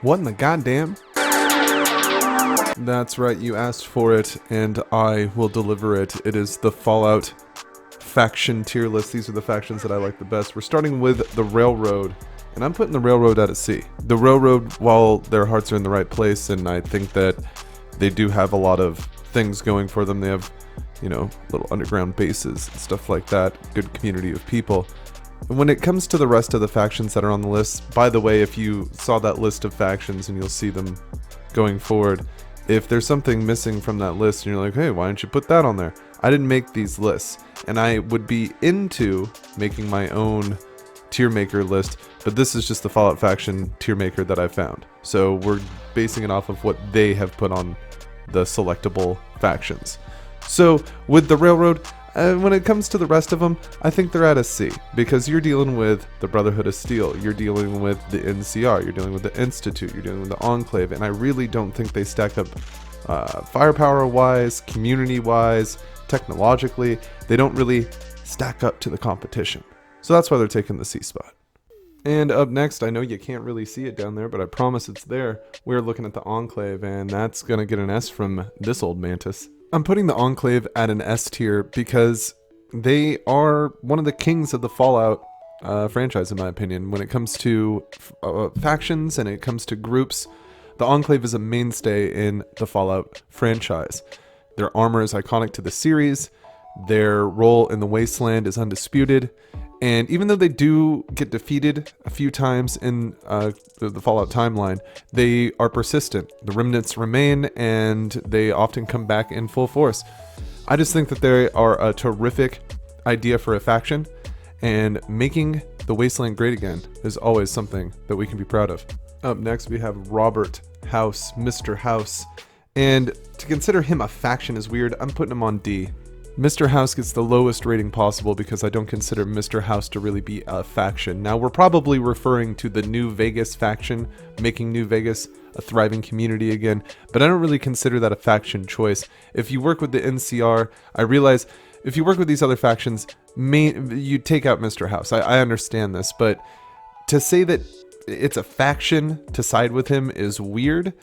What in the goddamn? That's right, you asked for it, and I will deliver it. It is the Fallout faction tier list. These are the factions that I like the best. We're starting with the Railroad, and I'm putting the Railroad at a C. The Railroad, while their hearts are in the right place, and I think that they do have a lot of things going for them. They have, little underground bases and stuff like that. Good community of people. And when it comes to the rest of the factions that are on the list, by the way, if you saw that list of factions and you'll see them going forward, if there's something missing from that list and you're like, hey, why don't you put that on there? I didn't make these lists, and I would be into making my own tier maker list, but this is just the Fallout faction tier maker that I found. So we're basing it off of what they have put on the selectable factions. So with the Railroad, when it comes to the rest of them, I think they're at a C, because you're dealing with the Brotherhood of Steel, you're dealing with the NCR, you're dealing with the Institute, you're dealing with the Enclave, and I really don't think they stack up firepower-wise, community-wise, technologically. They don't really stack up to the competition. So that's why they're taking the C spot. And up next, I know you can't really see it down there, but I promise it's there. We're looking at the Enclave, and that's going to get an S from this old mantis. I'm putting the Enclave at an S tier because they are one of the kings of the Fallout franchise, in my opinion. When it comes to factions and it comes to groups, the Enclave is a mainstay in the Fallout franchise. Their armor is iconic to the series. Their role in the Wasteland is undisputed. And even though they do get defeated a few times in the Fallout timeline, they are persistent. The remnants remain, and they often come back in full force. I just think that they are a terrific idea for a faction, and making the Wasteland great again is always something that we can be proud of. Up next, we have Robert House, Mr. House. And to consider him a faction is weird. I'm putting him on D. Mr. House gets the lowest rating possible because I don't consider Mr. House to really be a faction. Now, we're probably referring to the New Vegas faction, making New Vegas a thriving community again, but I don't really consider that a faction choice. If you work with the NCR, I realize if you work with these other factions, you take out Mr. House. I understand this, but to say that it's a faction to side with him is weird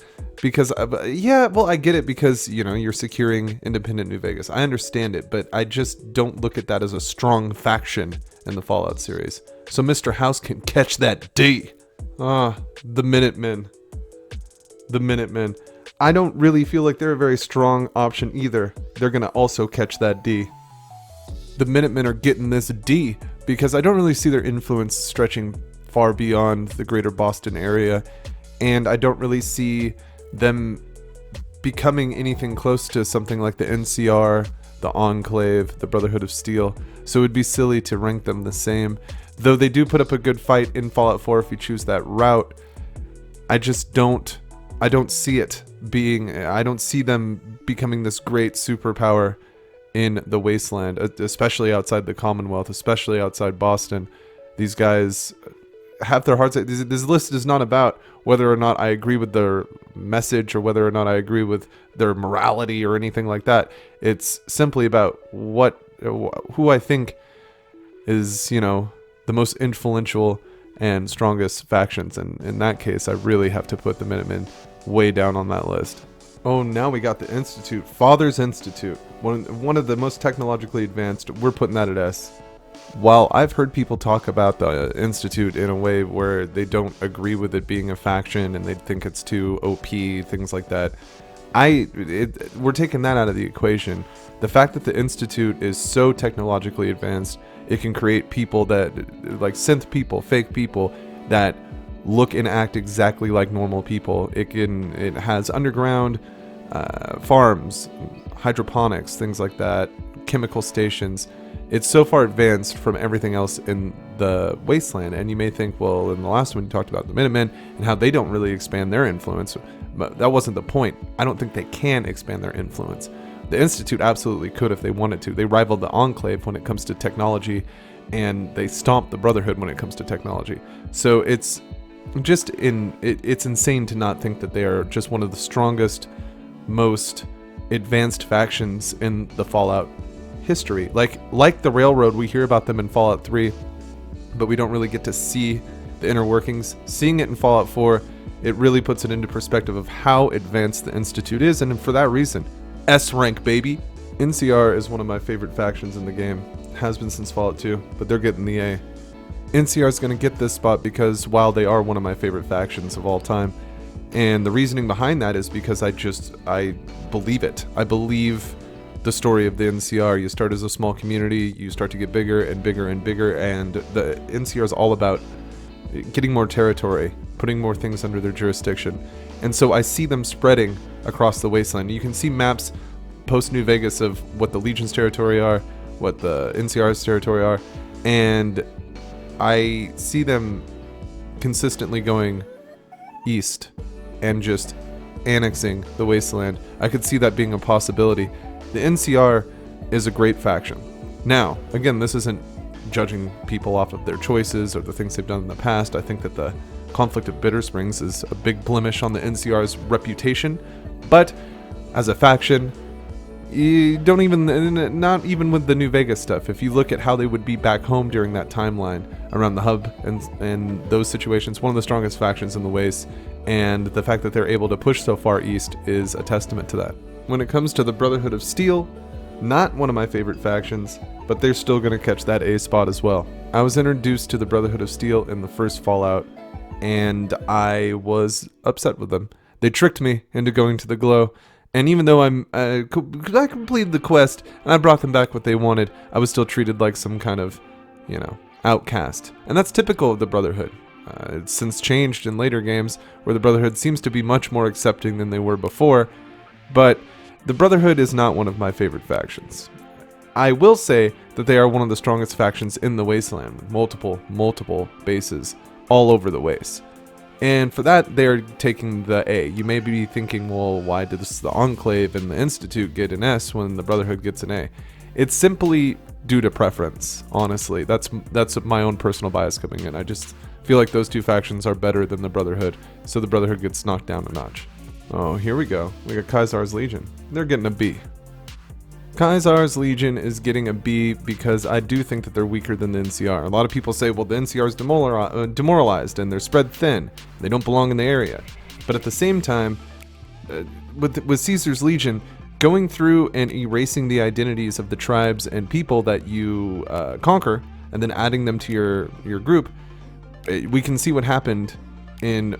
because I get it because you're securing independent New Vegas. I understand it, but I just don't look at that as a strong faction in the Fallout series. So Mr. House can catch that D. The Minutemen. I don't really feel like they're a very strong option either. They're gonna also catch that D. The Minutemen are getting this D because I don't really see their influence stretching far beyond the greater Boston area, and I don't really see them becoming anything close to something like the NCR, the Enclave, the Brotherhood of Steel, so it would be silly to rank them the same. Though they do put up a good fight in Fallout 4 if you choose that route, I don't see them becoming this great superpower in the Wasteland, especially outside the Commonwealth, especially outside Boston. These guys have their hearts. This list is not about whether or not I agree with their message or whether or not I agree with their morality or anything like that. It's simply about who I think is, the most influential and strongest factions. And in that case, I really have to put the Minutemen way down on that list. Oh, now we got the Institute. Father's Institute. One of the most technologically advanced. We're putting that at S. While I've heard people talk about the Institute in a way where they don't agree with it being a faction and they think it's too OP, things like that, we're taking that out of the equation. The fact that the Institute is so technologically advanced, it can create people that, like synth people, fake people, that look and act exactly like normal people. It has underground farms, hydroponics, things like that, chemical stations. It's so far advanced from everything else in the Wasteland, and you may think, well, in the last one you talked about the Minutemen and how they don't really expand their influence, but that wasn't the point. I don't think they can expand their influence. The Institute absolutely could if they wanted to. They rivaled the Enclave when it comes to technology, and they stomped the Brotherhood when it comes to technology. So it's insane to not think that they are just one of the strongest, most advanced factions in the Fallout history. Like the Railroad, we hear about them in Fallout 3, but we don't really get to see the inner workings. Seeing it in Fallout 4 It really puts it into perspective of how advanced the Institute is, and for that reason, S rank, baby. NCR is one of my favorite factions in the game. Has been since Fallout 2, but they're getting the A. NCR is going to get this spot because while they are one of my favorite factions of all time, and the reasoning behind that is because I believe it. I believe the story of the NCR. You start as a small community, you start to get bigger and bigger and bigger, and the NCR is all about getting more territory, putting more things under their jurisdiction. And so I see them spreading across the wasteland. You can see maps post New Vegas of what the Legion's territory are, what the NCR's territory are, and I see them consistently going east and just annexing the wasteland. I could see that being a possibility. The NCR is a great faction. Now, again, this isn't judging people off of their choices or the things they've done in the past. I think that the conflict of Bitter Springs is a big blemish on the NCR's reputation, but as a faction, you don't even, not even with the New Vegas stuff. If you look at how they would be back home during that timeline around the hub and those situations, one of the strongest factions in the Waste, and the fact that they're able to push so far east is a testament to that. When it comes to the Brotherhood of Steel, not one of my favorite factions, but they're still going to catch that A spot as well. I was introduced to the Brotherhood of Steel in the first Fallout, and I was upset with them. They tricked me into going to the Glow. And even though I completed the quest and I brought them back what they wanted, I was still treated like some kind of, outcast. And that's typical of the Brotherhood. It's since changed in later games, where the Brotherhood seems to be much more accepting than they were before. But the Brotherhood is not one of my favorite factions. I will say that they are one of the strongest factions in the Wasteland, with multiple bases all over the Waste. And for that, they're taking the A. You may be thinking, well, why did the Enclave and the Institute get an S when the Brotherhood gets an A? It's simply due to preference, honestly. That's my own personal bias coming in. I just feel like those two factions are better than the Brotherhood, so the Brotherhood gets knocked down a notch. Oh, here we go. We got Caesar's Legion. They're getting a B. Caesar's Legion is getting a B because I do think that they're weaker than the NCR. A lot of people say, well, the NCR is demoralized and they're spread thin. They don't belong in the area. But at the same time, with Caesar's Legion, going through and erasing the identities of the tribes and people that you conquer and then adding them to your group, we can see what happened in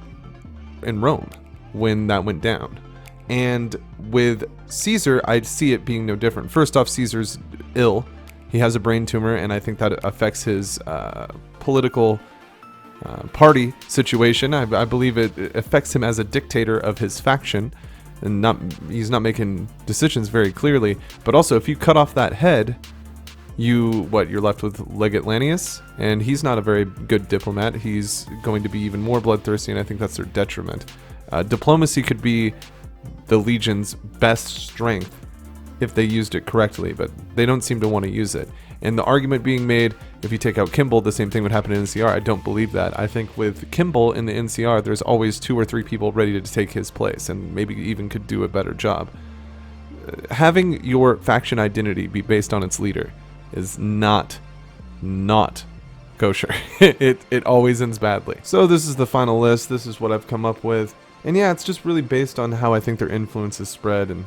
Rome when that went down. And with Caesar, I see it being no different. First off, Caesar's ill. He has a brain tumor, and I think that affects his political party situation. I believe it affects him as a dictator of his faction, and he's not making decisions very clearly. But also, if you cut off that head, you're left with Legate Lanius, and he's not a very good diplomat. He's going to be even more bloodthirsty, and I think that's their detriment. Diplomacy could be the Legion's best strength if they used it correctly, but they don't seem to want to use it. And the argument being made, if you take out Kimball, the same thing would happen in NCR. I don't believe that. I think with Kimball in the NCR, there's always 2 or 3 people ready to take his place, and maybe even could do a better job. Having your faction identity be based on its leader is not kosher. It always ends badly. So this is the final list. This is what I've come up with. And yeah, it's just really based on how I think their influence is spread, and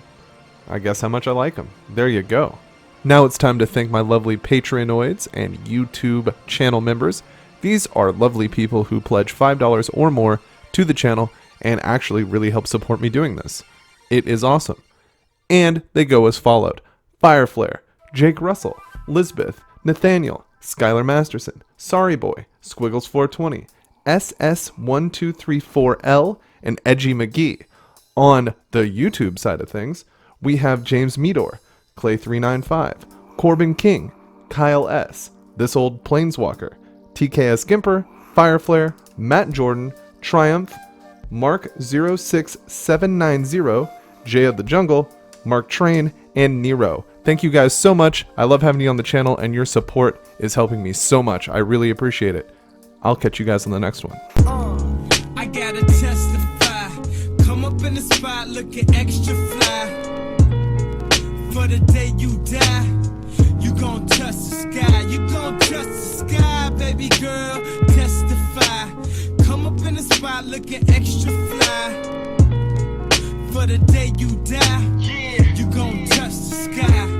I guess how much I like them. There you go. Now it's time to thank my lovely Patreonoids and YouTube channel members. These are lovely people who pledge $5 or more to the channel and actually really help support me doing this. It is awesome. And they go as followed: Fireflare, Jake Russell, Lisbeth, Nathaniel, Skylar Masterson, Sorry Boy, Squiggles420, SS1234L, and Edgy McGee. On the YouTube side of things, we have James Meador, Clay395, Corbin King, Kyle S., This Old Planeswalker, TKs-Gimper, Fireflare, Matt Jordan, Triumph, Mark06790, Jay of the Jungle, Mark Train, and Nero. Thank you guys so much. I love having you on the channel, and your support is helping me so much. I really appreciate it. I'll catch you guys on the next one. I gotta testify. Come up in the spot looking extra fly. For the day you die, you gon' touch the sky. You gon' touch the sky, baby girl. Testify. Come up in the spot. spot looking extra fly. For the day you die, you gon' touch the sky.